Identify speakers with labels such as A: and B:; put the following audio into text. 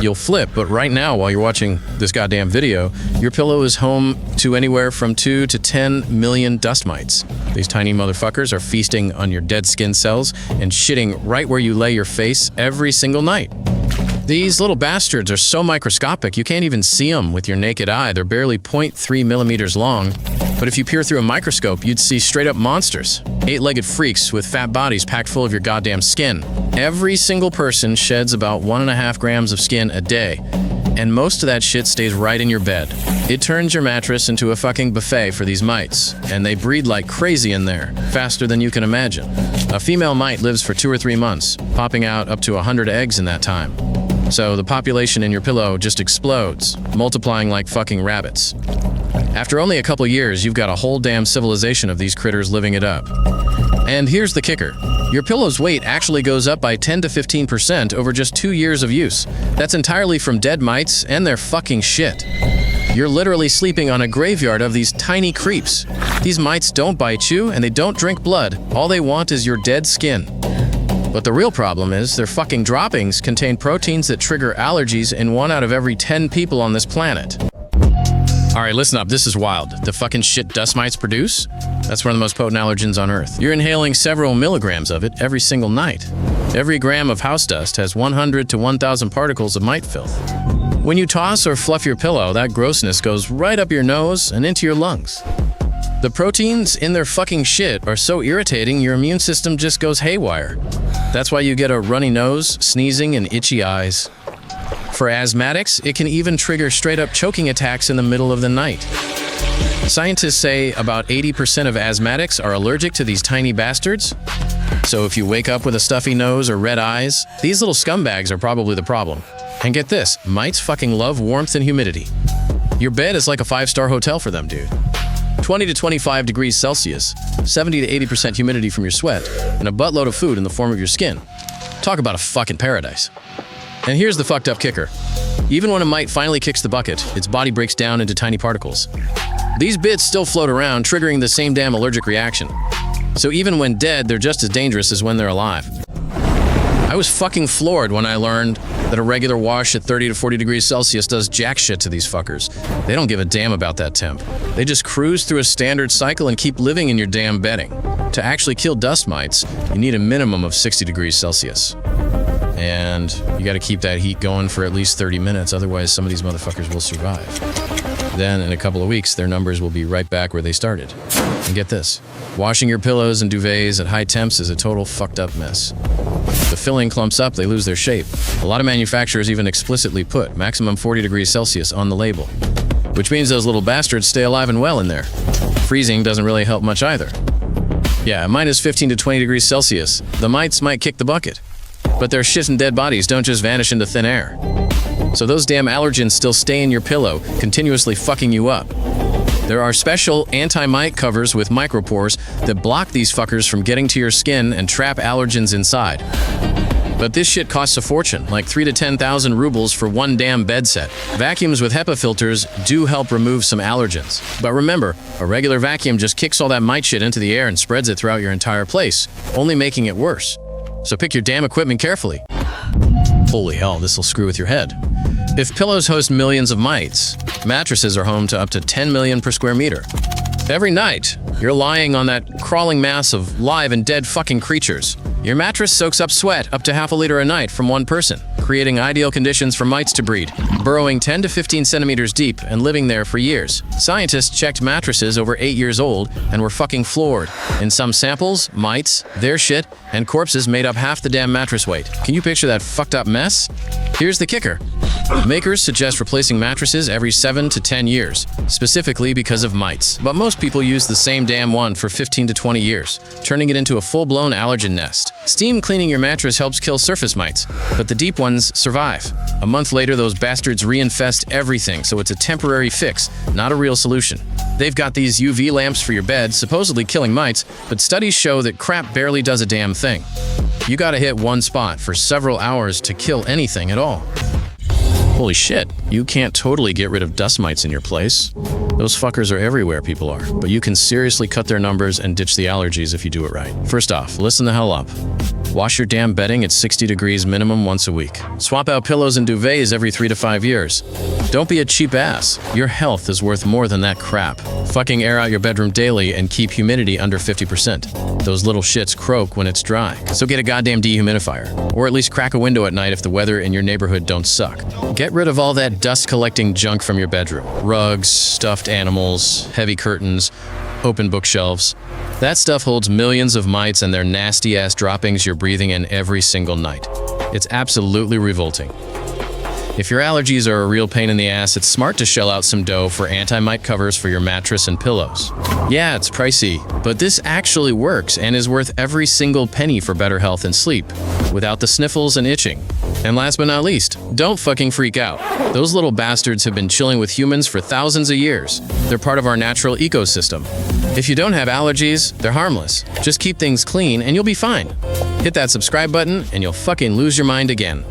A: you'll flip, but right now, while you're watching this goddamn video, your pillow is home to anywhere from 2 to 10 million dust mites. These tiny motherfuckers are feasting on your dead skin cells and shitting right where you lay your face every single night. These little bastards are so microscopic you can't even see them with your naked eye. They're barely 0.3 millimeters long, but if you peer through a microscope, you'd see straight-up monsters. 8-legged freaks with fat bodies packed full of your goddamn skin. Every single person sheds about 1.5 grams of skin a day, and most of that shit stays right in your bed. It turns your mattress into a fucking buffet for these mites, and they breed like crazy in there, faster than you can imagine. A female mite lives for 2 or 3 months, popping out up to 100 eggs in that time. So the population in your pillow just explodes, multiplying like fucking rabbits. After only a couple years, you've got a whole damn civilization of these critters living it up. And here's the kicker. Your pillow's weight actually goes up by 10 to 15% over just 2 years of use. That's entirely from dead mites and their fucking shit. You're literally sleeping on a graveyard of these tiny creeps. These mites don't bite you and they don't drink blood. All they want is your dead skin. But the real problem is their fucking droppings contain proteins that trigger allergies in 1 out of every 10 people on this planet. Alright, listen up, this is wild. The fucking shit dust mites produce? That's one of the most potent allergens on Earth. You're inhaling several milligrams of it every single night. Every gram of house dust has 100 to 1,000 particles of mite filth. When you toss or fluff your pillow, that grossness goes right up your nose and into your lungs. The proteins in their fucking shit are so irritating your immune system just goes haywire. That's why you get a runny nose, sneezing, and itchy eyes. For asthmatics, it can even trigger straight-up choking attacks in the middle of the night. Scientists say about 80% of asthmatics are allergic to these tiny bastards. So if you wake up with a stuffy nose or red eyes, these little scumbags are probably the problem. And get this, mites fucking love warmth and humidity. Your bed is like a 5-star hotel for them, dude. 20 to 25 degrees Celsius, 70 to 80% humidity from your sweat, and a buttload of food in the form of your skin. Talk about a fucking paradise. And here's the fucked up kicker. Even when a mite finally kicks the bucket, its body breaks down into tiny particles. These bits still float around, triggering the same damn allergic reaction. So even when dead, they're just as dangerous as when they're alive. I was fucking floored when I learned that a regular wash at 30 to 40 degrees Celsius does jack shit to these fuckers. They don't give a damn about that temp. They just cruise through a standard cycle and keep living in your damn bedding. To actually kill dust mites, you need a minimum of 60 degrees Celsius. And you gotta keep that heat going for at least 30 minutes, otherwise some of these motherfuckers will survive. Then, in a couple of weeks, their numbers will be right back where they started. And get this, washing your pillows and duvets at high temps is a total fucked up mess. The filling clumps up, they lose their shape. A lot of manufacturers even explicitly put maximum 40 degrees Celsius on the label, which means those little bastards stay alive and well in there. Freezing doesn't really help much either. Yeah, minus 15 to 20 degrees Celsius, the mites might kick the bucket. But their shit and dead bodies don't just vanish into thin air. So those damn allergens still stay in your pillow, continuously fucking you up. There are special anti-mite covers with micropores that block these fuckers from getting to your skin and trap allergens inside. But this shit costs a fortune, like 3 to 10,000 rubles for one damn bed set. Vacuums with HEPA filters do help remove some allergens. But remember, a regular vacuum just kicks all that mite shit into the air and spreads it throughout your entire place, only making it worse. So pick your damn equipment carefully. Holy hell, this'll screw with your head. If pillows host millions of mites, mattresses are home to up to 10 million per square meter. Every night, you're lying on that crawling mass of live and dead fucking creatures. Your mattress soaks up sweat up to half a liter a night from one person, creating ideal conditions for mites to breed, burrowing 10 to 15 centimeters deep and living there for years. Scientists checked mattresses over 8 years old and were fucking floored. In some samples, mites, their shit, and corpses made up half the damn mattress weight. Can you picture that fucked up mess? Here's the kicker. Makers suggest replacing mattresses every 7 to 10 years, specifically because of mites. But most people use the same damn one for 15 to 20 years, turning it into a full-blown allergen nest. Steam cleaning your mattress helps kill surface mites, but the deep ones survive. A month later, those bastards reinfest everything, so it's a temporary fix, not a real solution. They've got these UV lamps for your bed, supposedly killing mites, but studies show that crap barely does a damn thing. You gotta hit one spot for several hours to kill anything at all. Holy shit, you can't totally get rid of dust mites in your place. Those fuckers are everywhere, people are. But you can seriously cut their numbers and ditch the allergies if you do it right. First off, listen the hell up. Wash your damn bedding at 60 degrees minimum once a week. Swap out pillows and duvets every 3 to 5 years. Don't be a cheap ass. Your health is worth more than that crap. Fucking air out your bedroom daily and keep humidity under 50%. Those little shits croak when it's dry. So get a goddamn dehumidifier. Or at least crack a window at night if the weather in your neighborhood don't suck. Get rid of all that dust-collecting junk from your bedroom. Rugs, stuffed animals, heavy curtains, open bookshelves. That stuff holds millions of mites and their nasty-ass droppings you're breathing in every single night. It's absolutely revolting. If your allergies are a real pain in the ass, it's smart to shell out some dough for anti-mite covers for your mattress and pillows. Yeah, it's pricey, but this actually works and is worth every single penny for better health and sleep, without the sniffles and itching. And last but not least, don't fucking freak out. Those little bastards have been chilling with humans for thousands of years. They're part of our natural ecosystem. If you don't have allergies, they're harmless. Just keep things clean and you'll be fine. Hit that subscribe button and you'll fucking lose your mind again.